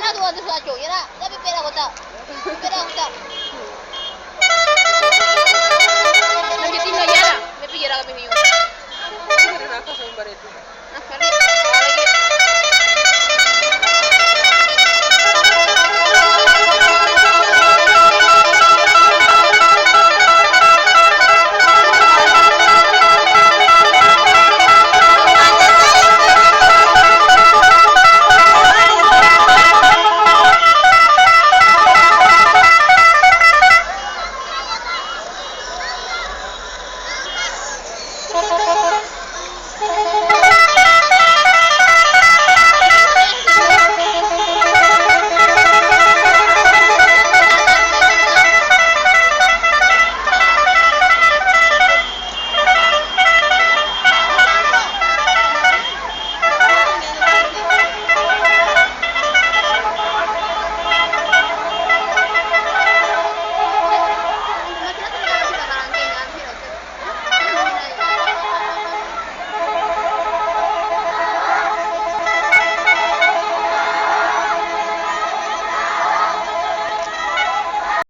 Era tu antes suacho, era, tapi pera kota. Pera kota. Nanti tinggal ya, me pillará que me dio. Pero no, cosa un bareto.